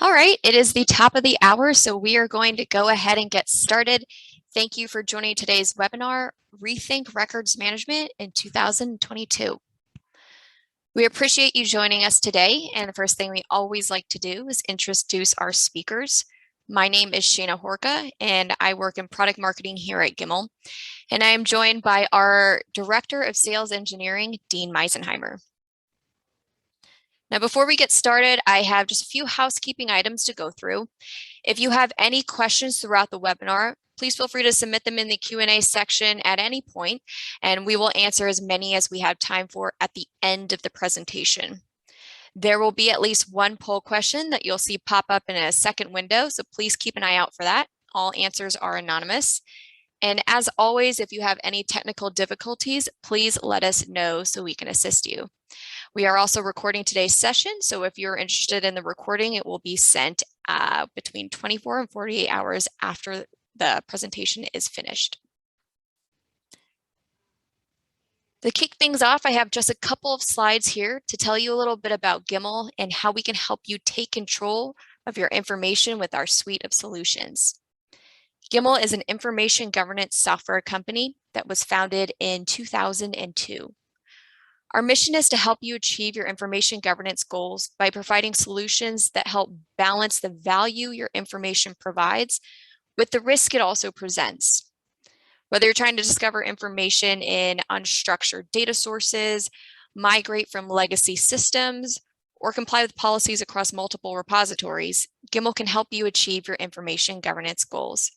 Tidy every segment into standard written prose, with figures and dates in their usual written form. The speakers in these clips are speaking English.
All right, it is the top of the hour, so we are going to go ahead and get started. Thank you for joining today's webinar, Rethink Records Management in 2022. We appreciate you joining us today, and the first thing we always like to do is introduce our speakers. My name is Shana Horka, and I work in product marketing here at Gimel, and I am joined by our Director of Sales Engineering, Dean Misenhimer. Now, before we get started, I have just a few housekeeping items to go through. If you have any questions throughout the webinar, please feel free to submit them in the Q&A section at any point, and we will answer as many as we have time for at the end of the presentation. There will be at least one poll question that you'll see pop up in a second window, so please keep an eye out for that. All answers are anonymous. And as always, if you have any technical difficulties, please let us know so we can assist you. We are also recording today's session, so if you're interested in the recording, it will be sent between 24 and 48 hours after the presentation is finished. To kick things off, I have just a couple of slides here to tell you a little bit about Gimel and how we can help you take control of your information with our suite of solutions. Gimel is an information governance software company that was founded in 2002. Our mission is to help you achieve your information governance goals by providing solutions that help balance the value your information provides with the risk it also presents. Whether you're trying to discover information in unstructured data sources, migrate from legacy systems, or comply with policies across multiple repositories, Gimel can help you achieve your information governance goals.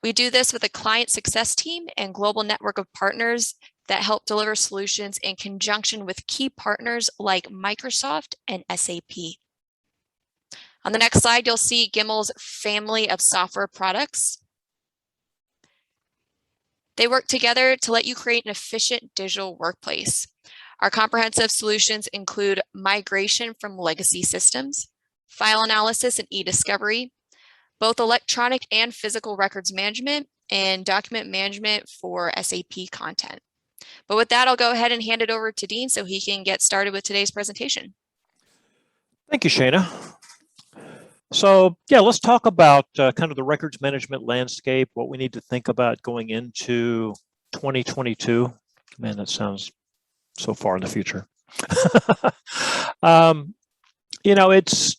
We do this with a client success team and global network of partners that help deliver solutions in conjunction with key partners like Microsoft and SAP. On the next slide, you'll see Gimel's family of software products. They work together to let you create an efficient digital workplace. Our comprehensive solutions include migration from legacy systems, file analysis and e-discovery, both electronic and physical records management, and document management for SAP content. But with that, I'll go ahead and hand it over to Dean so he can get started with today's presentation. Thank you, Shana. So yeah, let's talk about kind of the records management landscape, what we need to think about going into 2022. Man, that sounds so far in the future. You know, it's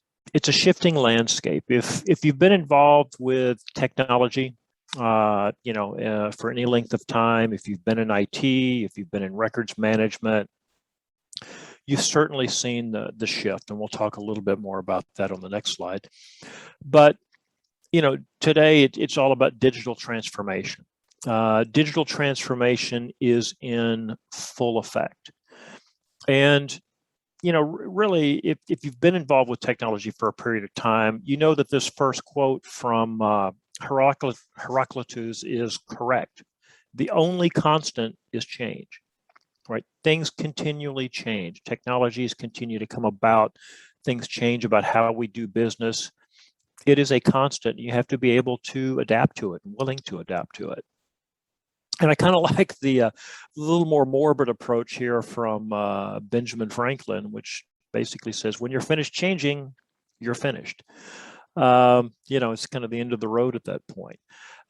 a shifting landscape. If you've been involved with technology, you know, for any length of time, if you've been in IT, if you've been in records management, you've certainly seen the shift, and we'll talk a little bit more about that on the next slide. But, you know, today it's all about digital transformation. Digital transformation is in full effect. And, you know, really, if you've been involved with technology for a period of time, you know that this first quote from Heraclitus is correct. The only constant is change, right? Things continually change. Technologies continue to come about. Things change about how we do business. It is a constant. You have to be able to adapt to it, willing to adapt to it. And I kind of like the little more morbid approach here from Benjamin Franklin, which basically says, when you're finished changing, you're finished. You know, it's kind of the end of the road at that point.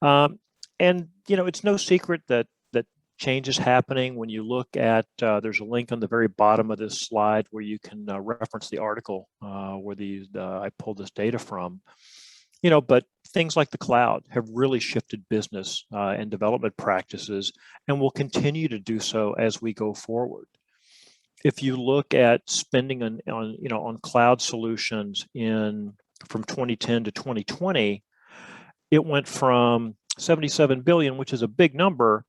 And, you know, it's no secret that change is happening. When you look at, there's a link on the very bottom of this slide where you can reference the article where I pulled this data from. You know, but things like the cloud have really shifted business and development practices, and will continue to do so as we go forward. If you look at spending on cloud solutions from 2010 to 2020, it went from 77 billion, which is a big number,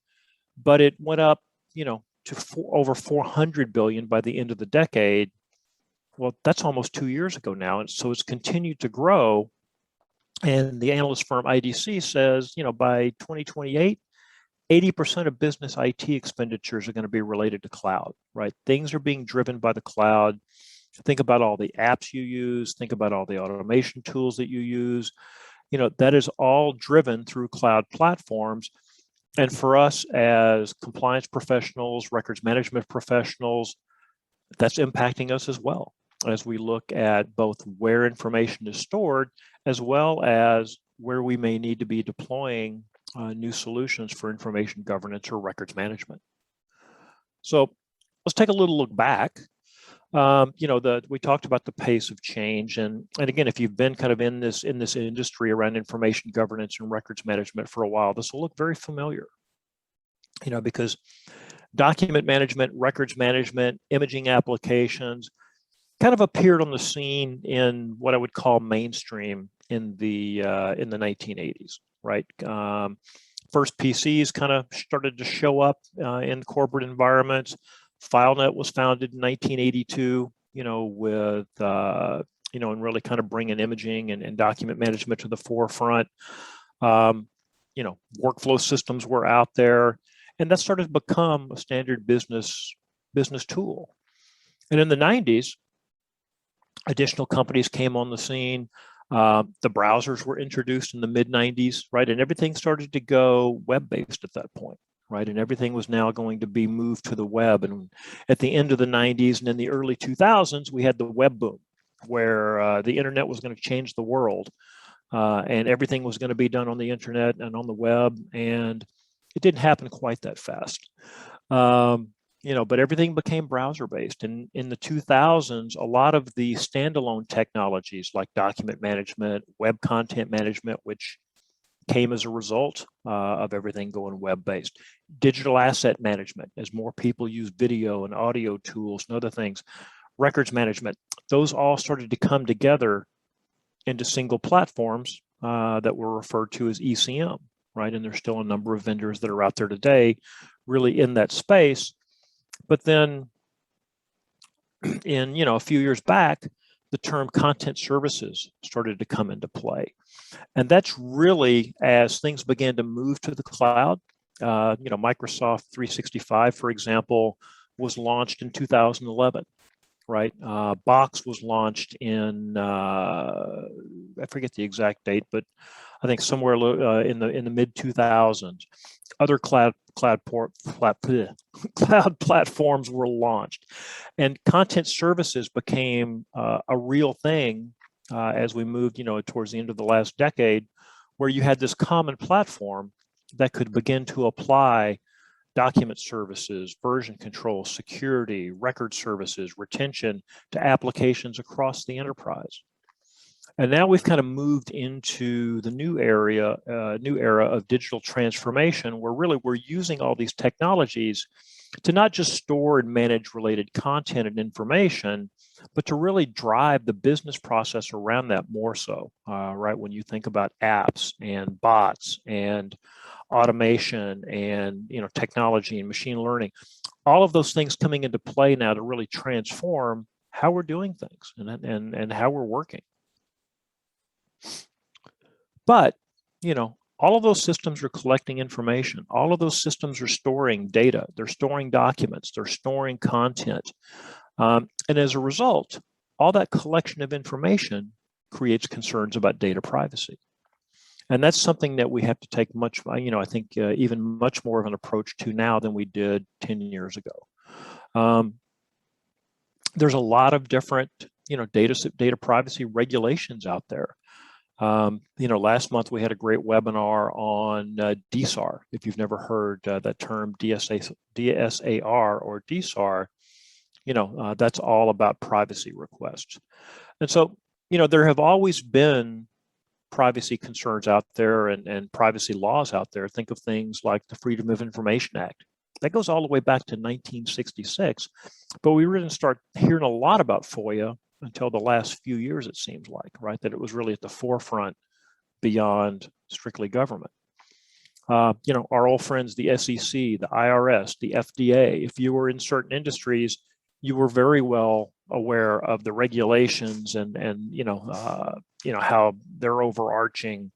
but it went up, you know, to over 400 billion by the end of the decade. Well, that's almost 2 years ago now, and so it's continued to grow. And the analyst firm IDC says, you know, by 2028, 80% of business IT expenditures are going to be related to cloud, right? Things are being driven by the cloud. Think about all the apps you use. Think about all the automation tools that you use. You know, that is all driven through cloud platforms. And for us as compliance professionals, records management professionals, that's impacting us as well. as we look at both where information is stored, as well as where we may need to be deploying new solutions for information governance or records management. So let's take a little look back. We talked about the pace of change, and again, if you've been kind of in this industry around information governance and records management for a while, this will look very familiar. Because document management, records management, imaging applications kind of appeared on the scene in what I would call mainstream in the 1980s, right? First PCs kind of started to show up in corporate environments. FileNet was founded in 1982, with and really kind of bringing imaging and document management to the forefront. Workflow systems were out there, and that started to become a standard business tool. And in the 90s, additional companies came on the scene. The browsers were introduced in the mid-90s, right? And everything started to go web-based at that point, right? And everything was now going to be moved to the web. And at the end of the 90s and in the early 2000s, we had the web boom, where the internet was going to change the world. And everything was going to be done on the internet and on the web. And it didn't happen quite that fast. But everything became browser-based. And in the 2000s, a lot of the standalone technologies like document management, web content management, which came as a result of everything going web-based, digital asset management, as more people use video and audio tools and other things, records management, those all started to come together into single platforms that were referred to as ECM, right? And there's still a number of vendors that are out there today really in that space. But then in, a few years back, the term content services started to come into play. And that's really as things began to move to the cloud. Microsoft 365, for example, was launched in 2011, right? Box was launched in, I forget the exact date, but I think somewhere in the mid 2000s. Other cloud platforms were launched, and content services became a real thing as we moved, towards the end of the last decade, where you had this common platform that could begin to apply document services, version control, security, record services, retention to applications across the enterprise. And now we've kind of moved into the new era of digital transformation, where really we're using all these technologies to not just store and manage related content and information, but to really drive the business process around that more so, right? When you think about apps and bots and automation and technology and machine learning, all of those things coming into play now to really transform how we're doing things and how we're working. But, all of those systems are collecting information. All of those systems are storing data. They're storing documents. They're storing content. And as a result, all that collection of information creates concerns about data privacy. And that's something that we have to take I think even much more of an approach to now than we did 10 years ago. There's a lot of different, data privacy regulations out there. Last month we had a great webinar on DSAR. If you've never heard that term, DSAR or DSAR, that's all about privacy requests. And so, there have always been privacy concerns out there and privacy laws out there. Think of things like the Freedom of Information Act. That goes all the way back to 1966. But we didn't start hearing a lot about FOIA until the last few years, it seems like, right? That it was really at the forefront beyond strictly government. Our old friends, the SEC, the IRS, the FDA, if you were in certain industries, you were very well aware of the regulations and how their overarching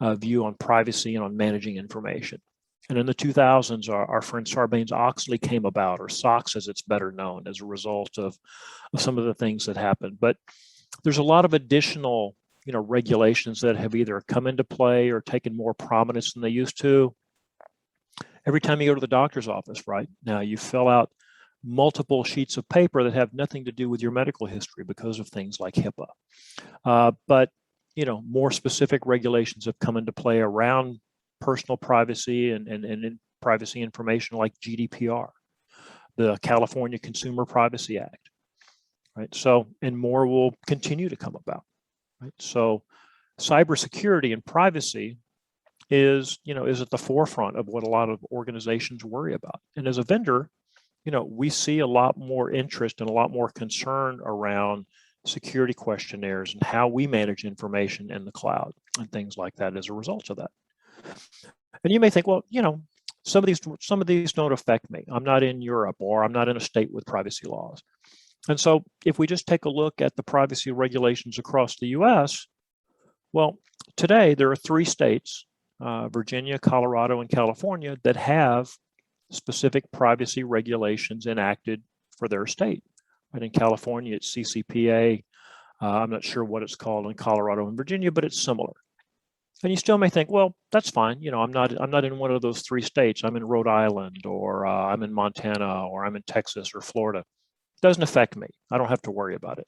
view on privacy and on managing information. And in the 2000s, our friend Sarbanes-Oxley came about, or SOX as it's better known, as a result of some of the things that happened. But there's a lot of additional, regulations that have either come into play or taken more prominence than they used to. Every time you go to the doctor's office, right now, you fill out multiple sheets of paper that have nothing to do with your medical history because of things like HIPAA. But more specific regulations have come into play around personal privacy and privacy information like GDPR, the California Consumer Privacy Act, right? So, and more will continue to come about, right? So cybersecurity and privacy is at the forefront of what a lot of organizations worry about. And as a vendor, we see a lot more interest and a lot more concern around security questionnaires and how we manage information in the cloud and things like that as a result of that. And you may think, well, some of these don't affect me. I'm not in Europe, or I'm not in a state with privacy laws. And so if we just take a look at the privacy regulations across the US, well, today there are 3 states, Virginia, Colorado, and California, that have specific privacy regulations enacted for their state. Right? In California, it's CCPA. I'm not sure what it's called in Colorado and Virginia, but it's similar. And you still may think, well, that's fine. I'm not in one of those 3 states. I'm in Rhode Island, or I'm in Montana, or I'm in Texas or Florida. It doesn't affect me. I don't have to worry about it.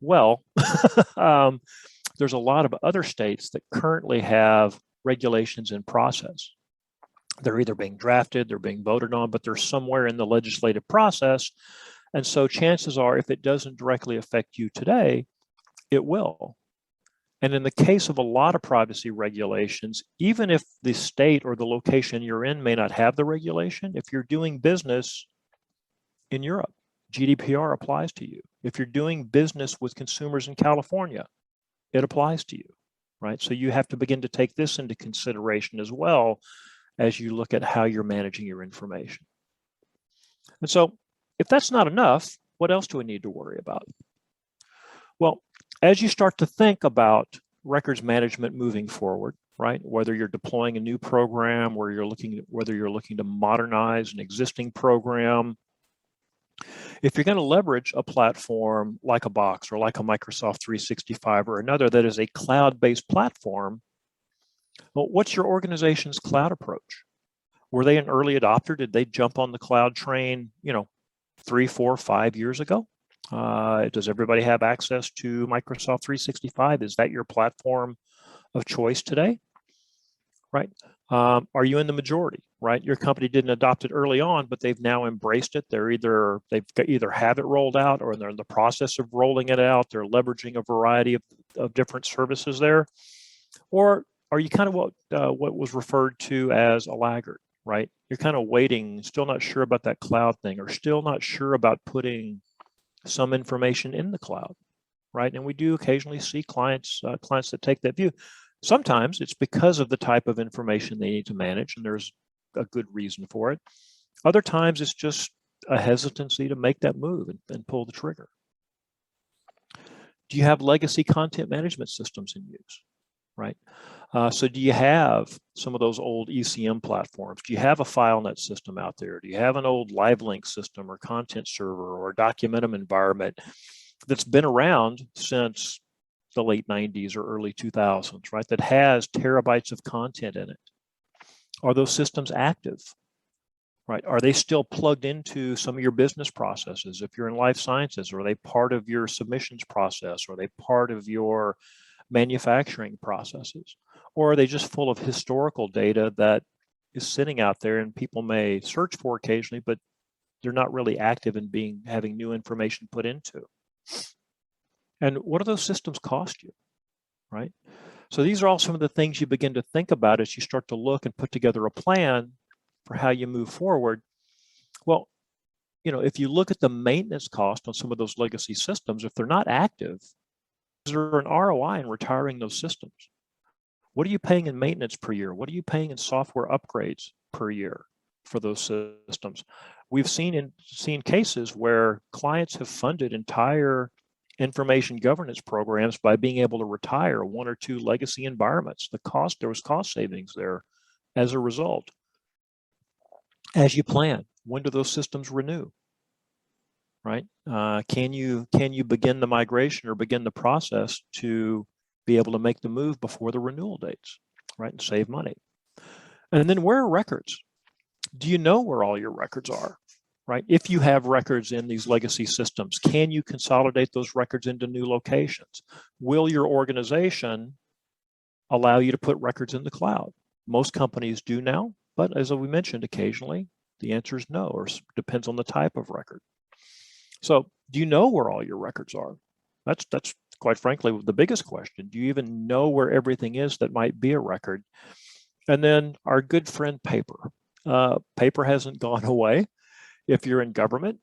Well, there's a lot of other states that currently have regulations in process. They're either being drafted, they're being voted on, but they're somewhere in the legislative process. And so chances are, if it doesn't directly affect you today, it will. And in the case of a lot of privacy regulations, even if the state or the location you're in may not have the regulation, if you're doing business in Europe, GDPR applies to you. If you're doing business with consumers in California, it applies to you, right? So you have to begin to take this into consideration as well as you look at how you're managing your information. And so if that's not enough, what else do we need to worry about? Well, as you start to think about records management moving forward, right? Whether you're deploying a new program, whether you're looking to modernize an existing program, if you're going to leverage a platform like a Box or like a Microsoft 365 or another that is a cloud-based platform, well, what's your organization's cloud approach? Were they an early adopter? Did they jump on the cloud train, 3, 4, 5 years ago? Does everybody have access to Microsoft 365? Is that your platform of choice today? Right? Are you in the majority? Right? Your company didn't adopt it early on, but they've now embraced it. They've either have it rolled out, or they're in the process of rolling it out. They're leveraging a variety of different services there. Or are you kind of what was referred to as a laggard? Right? You're kind of waiting, still not sure about that cloud thing, or still not sure about putting some information in the cloud, right? And we do occasionally see clients that take that view. Sometimes it's because of the type of information they need to manage, and there's a good reason for it. Other times it's just a hesitancy to make that move and pull the trigger. Do you have legacy content management systems in use, right? So do you have some of those old ECM platforms? Do you have a FileNet system out there? Do you have an old LiveLink system or content server or Documentum environment that's been around since the late 90s or early 2000s, right? That has terabytes of content in it. Are those systems active, right? Are they still plugged into some of your business processes? If you're in life sciences, are they part of your submissions process? Are they part of your manufacturing processes? Or are they just full of historical data that is sitting out there and people may search for occasionally, but they're not really active in having new information put into? And what do those systems cost you, right? So these are all some of the things you begin to think about as you start to look and put together a plan for how you move forward. Well, if you look at the maintenance cost on some of those legacy systems, if they're not active, is there an ROI in retiring those systems? What are you paying in maintenance per year? What are you paying in software upgrades per year for those systems? We've seen cases where clients have funded entire information governance programs by being able to retire 1 or 2 legacy environments. There was cost savings there as a result. As you plan, when do those systems renew? Right? Can you begin the migration or begin the process to be able to make the move before the renewal dates, right? And save money. And then where are records? Do you know where all your records are? right? If you have records in these legacy systems, can you consolidate those records into new locations? Will your organization allow you to put records in the cloud? Most companies do now, but as we mentioned, occasionally the answer is no, or depends on the type of record. So do you know where all your records are? That's quite frankly the biggest question. Do you even know where everything is that might be a record? And then our good friend paper. Paper hasn't gone away. If you're in government,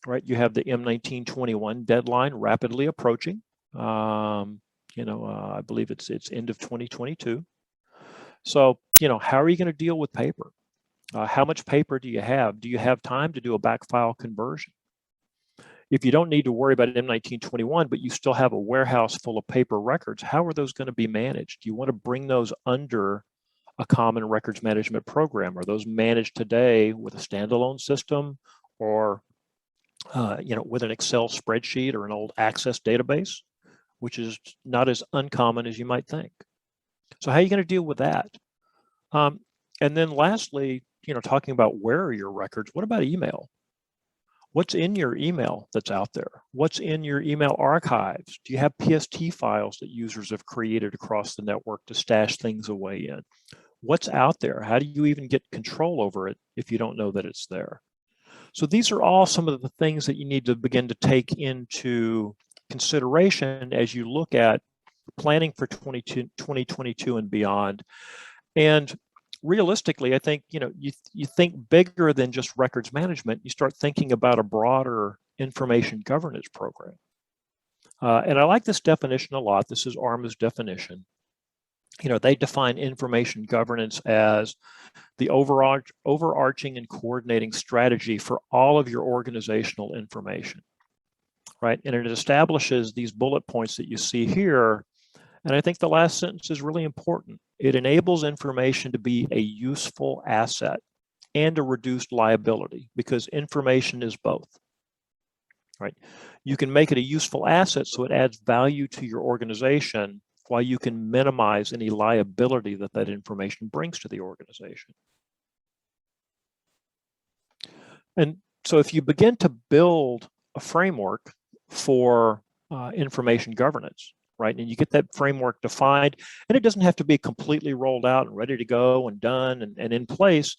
right, you have the M1921 deadline rapidly approaching. I believe it's end of 2022. So, how are you going to deal with paper? How much paper do you have? Do you have time to do a back file conversion? If you don't need to worry about M1921, but you still have a warehouse full of paper records, how are those going to be managed? Do you want to bring those under a common records management program? Are those managed today with a standalone system, or with an Excel spreadsheet or an old Access database, which is not as uncommon as you might think? So how are you going to deal with that? And then lastly, talking about where are your records, what about email? What's in your email that's out there? What's in your email archives? Do you have PST files that users have created across the network to stash things away in? What's out there? How do you even get control over it if you don't know that it's there? So these are all some of the things that you need to begin to take into consideration as you look at planning for 2022 and beyond. And realistically, I think, you think bigger than just records management. You start thinking about a broader information governance program. And I like this definition a lot. This is ARMA's definition. They define information governance as the overarching and coordinating strategy for all of your organizational information, right? And it establishes these bullet points that you see here. And I think the last sentence is really important. It enables information to be a useful asset and a reduced liability, because information is both, right? You can make it a useful asset so it adds value to your organization, while you can minimize any liability that information brings to the organization. And so if you begin to build a framework for information governance, right, and you get that framework defined, and it doesn't have to be completely rolled out and ready to go and done and in place.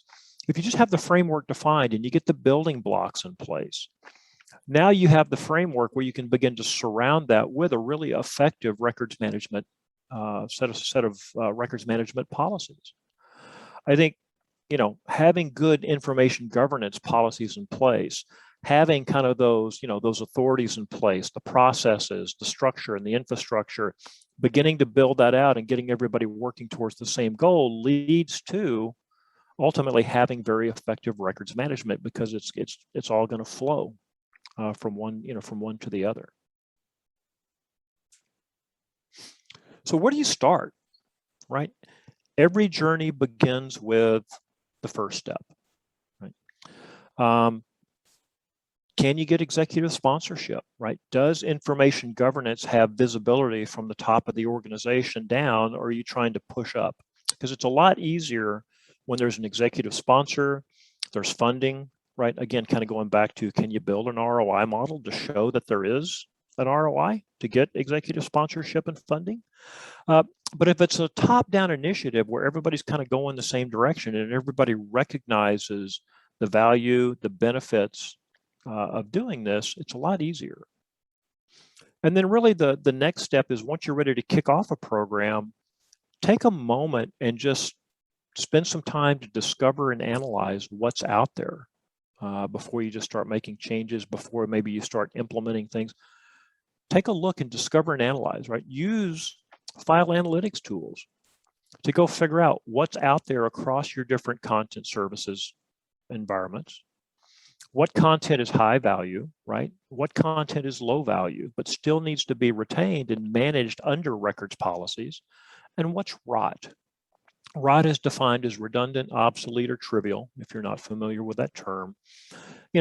If you just have the framework defined and you get the building blocks in place, now you have the framework where you can begin to surround that with a really effective records management set of records management policies. I think, having good information governance policies in place, having kind of those authorities in place, the processes, the structure, and the infrastructure, beginning to build that out and getting everybody working towards the same goal leads to ultimately having very effective records management, because it's all going to flow from one to the other. So where do you start, right? Every journey begins with the first step, right? Can you get executive sponsorship, right? Does information governance have visibility from the top of the organization down, or are you trying to push up? Because it's a lot easier when there's an executive sponsor, there's funding, right? Again, kind of going back to, can you build an ROI model to show that there is an ROI to get executive sponsorship and funding? But if it's a top-down initiative where everybody's kind of going the same direction and everybody recognizes the value, the benefits of doing this, it's a lot easier. And then really the next step is, once you're ready to kick off a program, take a moment and just spend some time to discover and analyze what's out there before you just start making changes, before maybe you start implementing things. Take a look and discover and analyze, right? Use file analytics tools to go figure out what's out there across your different content services environments. What content is high value, right? What content is low value, but still needs to be retained and managed under records policies? And what's rot? Rot is defined as redundant, obsolete, or trivial, if you're not familiar with that term.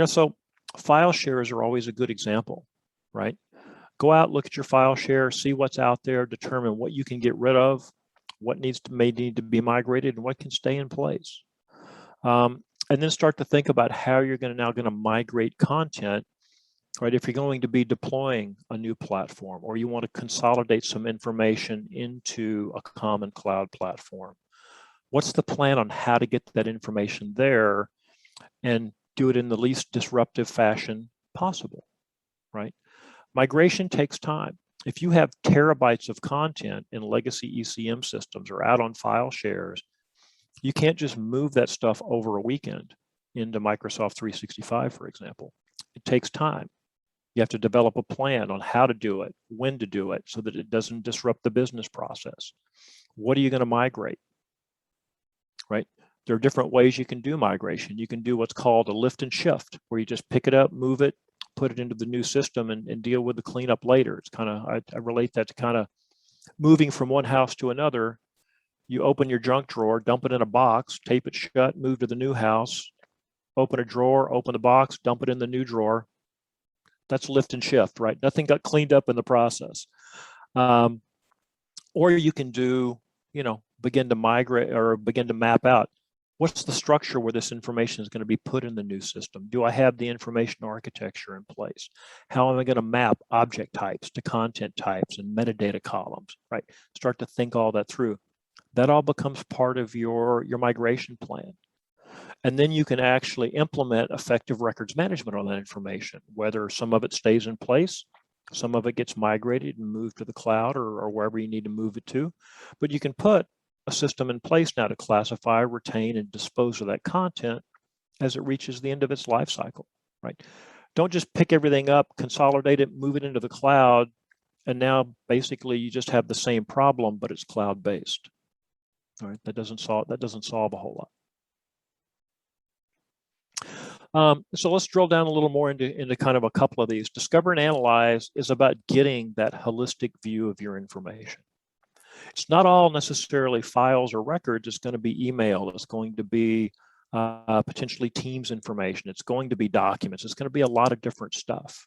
So file shares are always a good example, right? Go out, look at your file share, see what's out there, determine what you can get rid of, what may need to be migrated, and what can stay in place. And then start to think about how you're now going to migrate content, right? If you're going to be deploying a new platform, or you want to consolidate some information into a common cloud platform, what's the plan on how to get that information there and do it in the least disruptive fashion possible, right? Migration takes time. If you have terabytes of content in legacy ECM systems or out on file shares, you can't just move that stuff over a weekend into Microsoft 365, for example. It takes time. You have to develop a plan on how to do it, when to do it, so that it doesn't disrupt the business process. What are you going to migrate, right? There are different ways you can do migration. You can do what's called a lift and shift, where you just pick it up, move it, put it into the new system, and deal with the cleanup later. It's kind of, I relate that to kind of moving from one house to another. You open your junk drawer, dump it in a box, tape it shut, move to the new house, open a drawer, open the box, dump it in the new drawer. That's lift and shift, right? Nothing got cleaned up in the process. Or you can do, begin to migrate or begin to map out what's the structure where this information is going to be put in the new system. Do I have the information architecture in place? How am I going to map object types to content types and metadata columns, right? Start to think all that through. That all becomes part of your migration plan. And then you can actually implement effective records management on that information, whether some of it stays in place, some of it gets migrated and moved to the cloud or wherever you need to move it to. But you can put a system in place now to classify, retain, and dispose of that content as it reaches the end of its life cycle, right? Don't just pick everything up, consolidate it, move it into the cloud, and now basically you just have the same problem, but it's cloud-based. All right, that doesn't solve a whole lot. So let's drill down a little more into kind of a couple of these. Discover and analyze is about getting that holistic view of your information. It's not all necessarily files or records. It's going to be email. It's going to be potentially Teams information. It's going to be documents. It's going to be a lot of different stuff.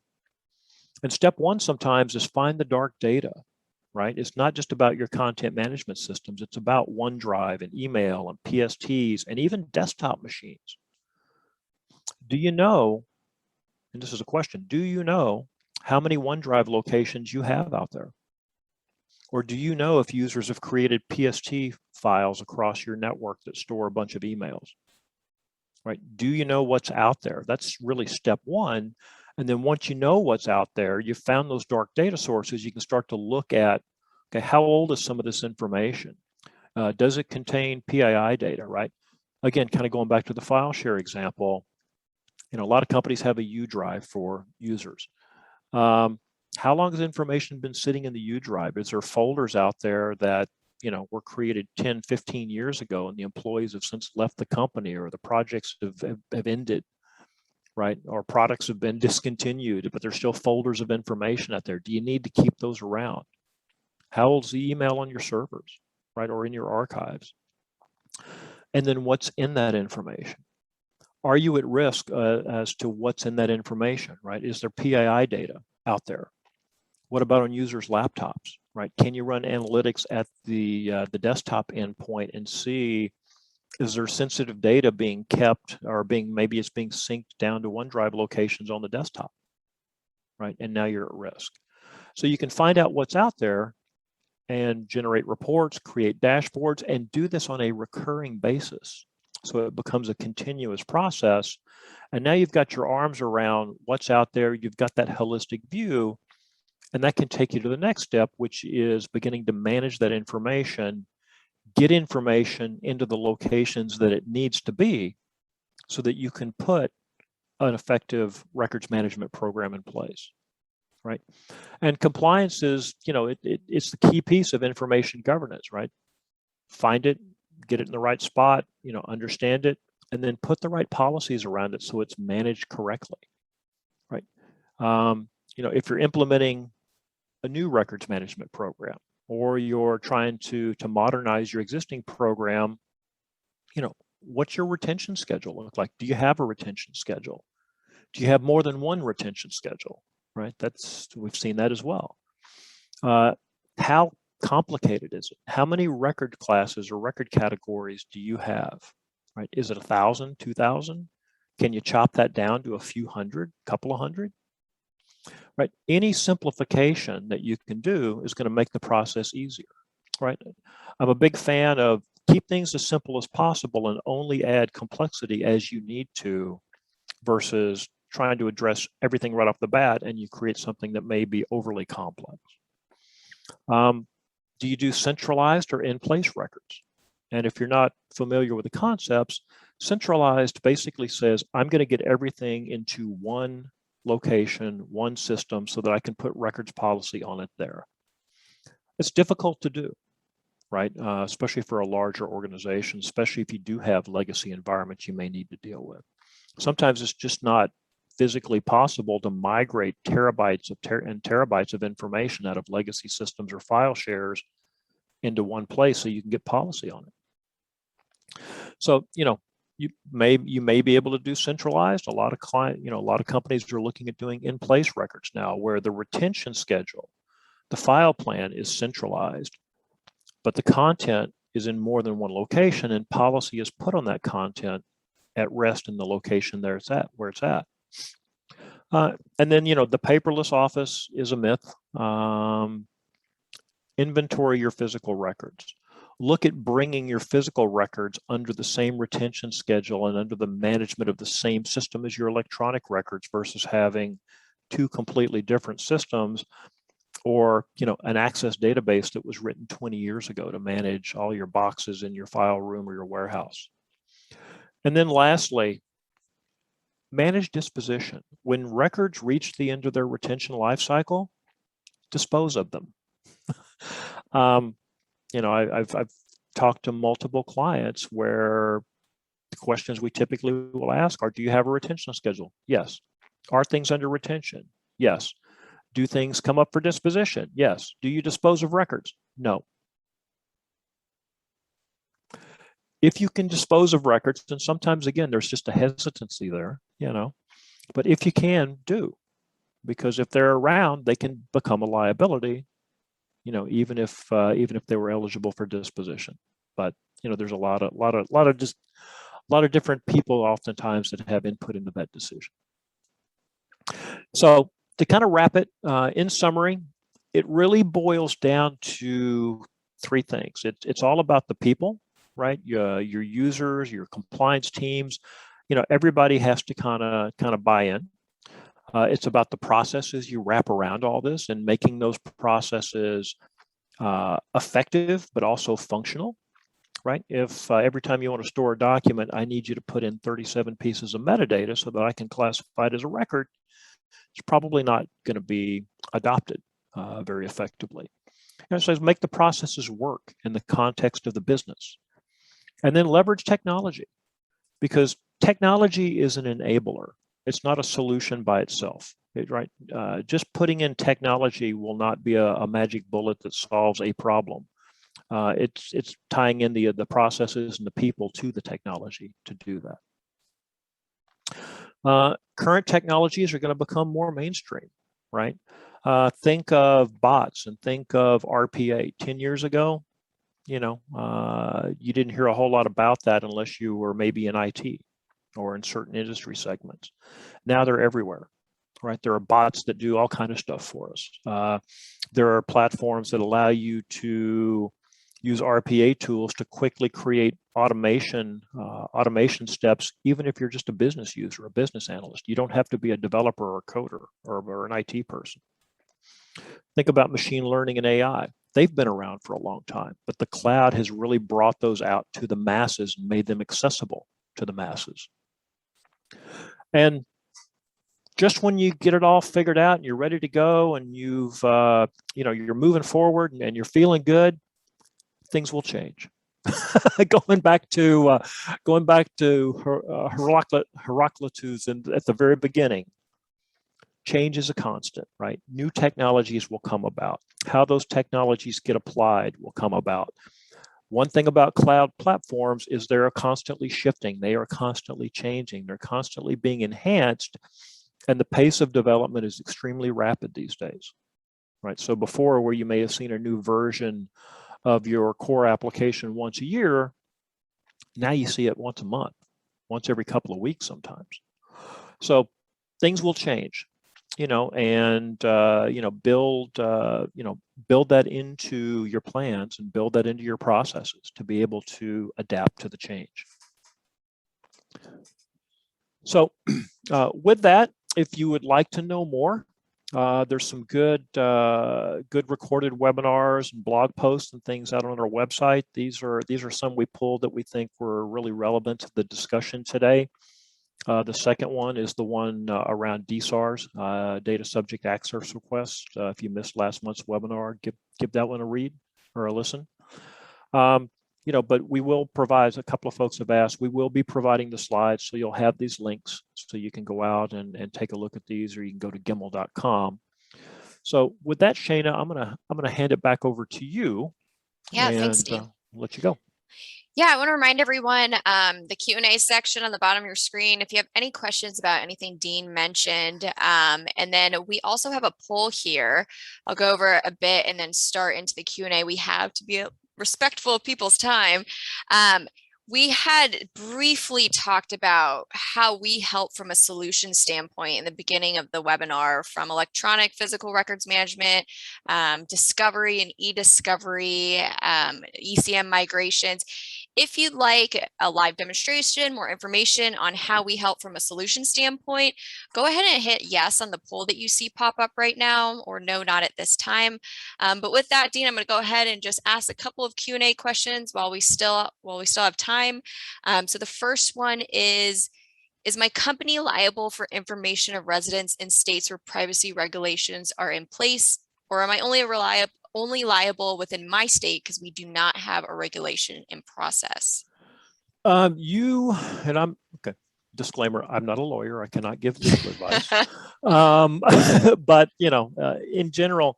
And step one sometimes is find the dark data, right? It's not just about your content management systems. It's about OneDrive and email and PSTs and even desktop machines. Do you know, and this is a question, do you know how many OneDrive locations you have out there? Or do you know if users have created PST files across your network that store a bunch of emails, right? Do you know what's out there? That's really step one. And then once you know what's out there, you've found those dark data sources, you can start to look at, okay, how old is some of this information? Does it contain PII data, right? Again, kind of going back to the file share example, a lot of companies have a U drive for users. How long has information been sitting in the U drive? Is there folders out there that, were created 10, 15 years ago and the employees have since left the company, or the projects have ended, right? Or products have been discontinued, but there's still folders of information out there. Do you need to keep those around? How old's the email on your servers, right? Or in your archives? And then what's in that information? Are you at risk as to what's in that information, right? Is there PII data out there? What about on users' laptops, right? Can you run analytics at the desktop endpoint and see, is there sensitive data being kept, or maybe it's being synced down to OneDrive locations on the desktop, right? And now you're at risk. So you can find out what's out there and generate reports, create dashboards, and do this on a recurring basis. So it becomes a continuous process. And now you've got your arms around what's out there. You've got that holistic view. And that can take you to the next step, which is beginning to manage that information, get information into the locations that it needs to be so that you can put an effective records management program in place, right? And compliance is, it's the key piece of information governance, right? Find it, get it in the right spot, understand it, and then put the right policies around it so it's managed correctly, right? If you're implementing a new records management program, or you're trying to modernize your existing program, what's your retention schedule look like? Do you have a retention schedule? Do you have more than one retention schedule, right? We've seen that as well. How complicated is it? How many record classes or record categories do you have? right? Is it 1,000, 2,000? Can you chop that down to a few hundred, couple of hundred? Right? Any simplification that you can do is going to make the process easier, right? I'm a big fan of keep things as simple as possible and only add complexity as you need to versus trying to address everything right off the bat and you create something that may be overly complex. Do you do centralized or in-place records? And if you're not familiar with the concepts, centralized basically says, I'm going to get everything into one location, one system, so that I can put records policy on it there. It's difficult to do, right? Especially for a larger organization, especially if you do have legacy environments you may need to deal with. Sometimes it's just not physically possible to migrate terabytes and terabytes of information out of legacy systems or file shares into one place so you can get policy on it. So, you may be able to do centralized. A lot of companies are looking at doing in-place records now where the retention schedule, the file plan is centralized, but the content is in more than one location and policy is put on that content at rest in the location where it's at. And then, the paperless office is a myth. Inventory your physical records. Look at bringing your physical records under the same retention schedule and under the management of the same system as your electronic records versus having two completely different systems or, an access database that was written 20 years ago to manage all your boxes in your file room or your warehouse. And then lastly, manage disposition. When records reach the end of their retention life cycle, dispose of them. I've talked to multiple clients where the questions we typically will ask are, do you have a retention schedule? Yes. Are things under retention? Yes. Do things come up for disposition? Yes. Do you dispose of records? No. If you can dispose of records, and sometimes, again, there's just a hesitancy there, but if you can, do. Because if they're around, they can become a liability, even if they were eligible for disposition. But there's a lot of different people oftentimes that have input into that decision. So to kind of wrap it, in summary, it really boils down to three things. It's all about the people, right? Your users, your compliance teams. Everybody has to kind of buy in. It's about the processes you wrap around all this and making those processes effective, but also functional, right? If every time you want to store a document, I need you to put in 37 pieces of metadata so that I can classify it as a record, it's probably not going to be adopted very effectively. So make the processes work in the context of the business. And then leverage technology, because technology is an enabler. It's not a solution by itself, right? Just putting in technology will not be a magic bullet that solves a problem. It's tying in the processes and the people to the technology to do that. Current technologies are going to become more mainstream, right? Think of bots and think of RPA. 10 years ago, you didn't hear a whole lot about that unless you were maybe in IT or in certain industry segments. Now they're everywhere, right? There are bots that do all kinds of stuff for us. There are platforms that allow you to use RPA tools to quickly create automation steps, even if you're just a business user, a business analyst. You don't have to be a developer or a coder or an IT person. Think about machine learning and AI. They've been around for a long time, but the cloud has really brought those out to the masses and made them accessible to the masses. And just when you get it all figured out and you're ready to go and you've, you're moving forward and you're feeling good, things will change. going back to Heraclitus at the very beginning, change is a constant, right? New technologies will come about. How those technologies get applied will come about. One thing about cloud platforms is they're constantly shifting. They are constantly changing. They're constantly being enhanced, and the pace of development is extremely rapid these days, right? So before, where you may have seen a new version of your core application once a year, Now you see it once a month, once every couple of weeks sometimes. So things will change, and build that into your plans and build that into your processes to be able to adapt to the change. So with that, if you would like to know more, there's some good recorded webinars and blog posts and things out on our website. These are some we pulled that we think were really relevant to the discussion today. The second one is the one around DSARs, data subject access requests. If you missed last month's webinar, give that one a read or a listen. But we will provide, a couple of folks have asked, we will be providing the slides, so you'll have these links so you can go out and take a look at these, or you can go to gimmel.com. So with that, Shana, I'm gonna hand it back over to you. Yeah, and, thanks, Dean. Let you go. Yeah, I want to remind everyone, the Q&A section on the bottom of your screen, if you have any questions about anything Dean mentioned, and then we also have a poll here. I'll go over a bit and then start into the Q&A. We have to be respectful of people's time. We had briefly talked about how we help from a solution standpoint in the beginning of the webinar, from electronic physical records management, discovery and e-discovery, ECM migrations. If you'd like a live demonstration, more information on how we help from a solution standpoint, go ahead and hit yes on the poll that you see pop up right now, or no, not at this time. But with that, Dean, I'm going to go ahead and just ask a couple of Q&A questions while we still have time. So the first one is my company liable for information of residents in states where privacy regulations are in place, or am I only liable within my state because we do not have a regulation in process? Okay. Disclaimer: I'm not a lawyer. I cannot give legal advice. But in general,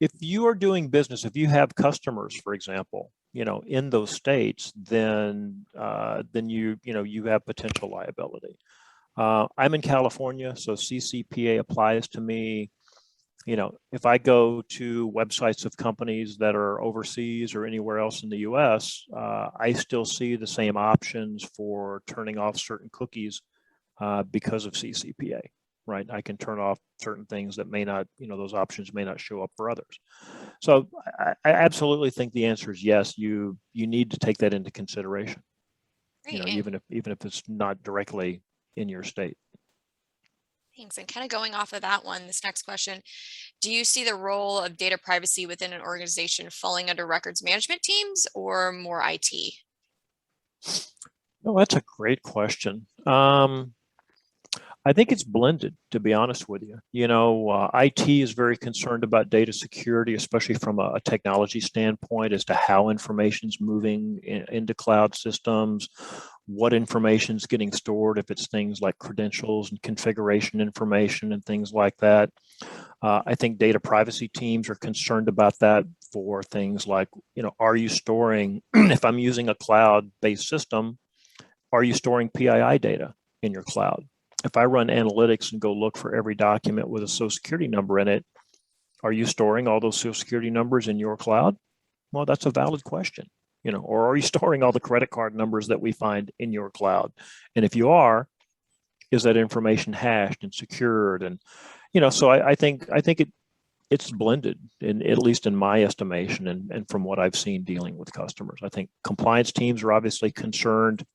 if you are doing business, if you have customers, for example, in those states, then you have potential liability. I'm in California, so CCPA applies to me. If I go to websites of companies that are overseas or anywhere else in the US, I still see the same options for turning off certain cookies because of CCPA, right? I can turn off certain things that may not, those options may not show up for others. So I absolutely think the answer is yes. You need to take that into consideration, Great. even if it's not directly in your state. Thanks. And kind of going off of that one, this next question, do you see the role of data privacy within an organization falling under records management teams or more IT? No, that's a great question. I think it's blended, to be honest with you. IT is very concerned about data security, especially from a technology standpoint, as to how information is moving into cloud systems, what information is getting stored, if it's things like credentials and configuration information and things like that. I think data privacy teams are concerned about that for things like, are you storing, if I'm using a cloud-based system, are you storing PII data in your cloud? If I run analytics and go look for every document with a social security number in it, are you storing all those social security numbers in your cloud? Well, that's a valid question, or are you storing all the credit card numbers that we find in your cloud? And if you are, is that information hashed and secured? And, so I think it's blended, at least in my estimation, and from what I've seen dealing with customers. I think compliance teams are obviously concerned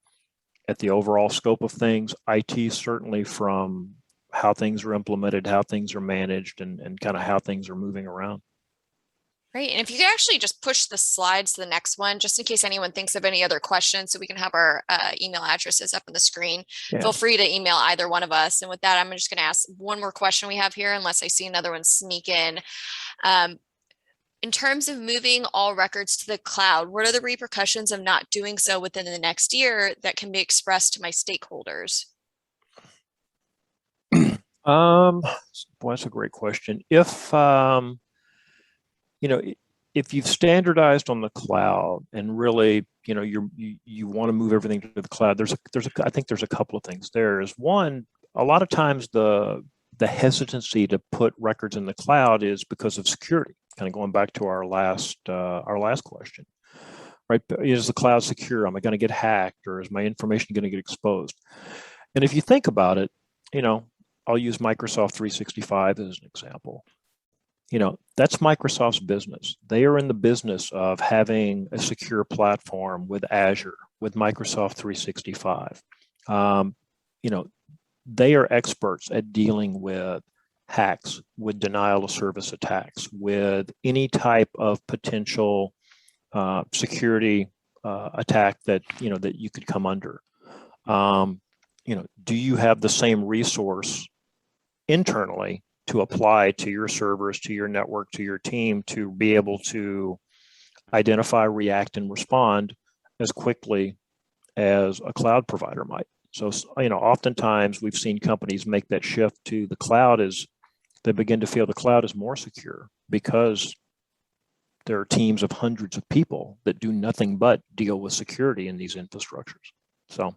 at the overall scope of things. IT certainly from how things are implemented, how things are managed, and kind of how things are moving around. Great. And if you could actually just push the slides to the next one, just in case anyone thinks of any other questions, so we can have our email addresses up on the screen. Yeah. Feel free to email either one of us. And with that, I'm just going to ask one more question we have here, unless I see another one sneak in. In terms of moving all records to the cloud, what are the repercussions of not doing so within the next year that can be expressed to my stakeholders? Boy, that's a great question. If if you've standardized on the cloud and really, you want to move everything to the cloud, I think there's a couple of things. There's one, a lot of times the hesitancy to put records in the cloud is because of security. Kind of going back to our last question. right? Is the cloud secure? Am I going to get hacked, or is my information going to get exposed? And if you think about it, I'll use Microsoft 365 as an example. That's Microsoft's business. They are in the business of having a secure platform with Azure, with Microsoft 365. They are experts at dealing with hacks, with denial of service attacks, with any type of potential security attack that you could come under. Do you have the same resource internally to apply to your servers, to your network, to your team, to be able to identify, react, and respond as quickly as a cloud provider might? So, oftentimes we've seen companies make that shift to the cloud as they begin to feel the cloud is more secure, because there are teams of hundreds of people that do nothing but deal with security in these infrastructures. So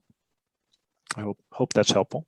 I hope that's helpful.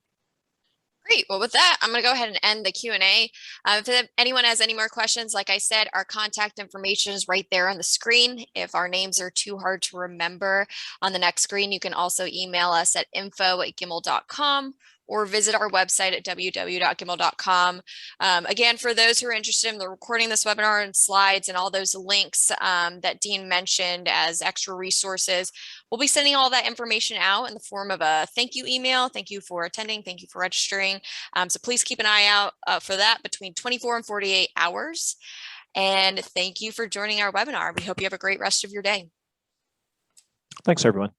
Great. Well, with that, I'm going to go ahead and end the Q&A. If anyone has any more questions, like I said, our contact information is right there on the screen. If our names are too hard to remember on the next screen, you can also email us at info@gimel.com or visit our website at www.gimel.com. Again, for those who are interested in the recording this webinar and slides and all those links that Dean mentioned as extra resources, we'll be sending all that information out in the form of a thank you email. Thank you for attending. Thank you for registering. So please keep an eye out for that between 24 and 48 hours. And thank you for joining our webinar. We hope you have a great rest of your day. Thanks, everyone.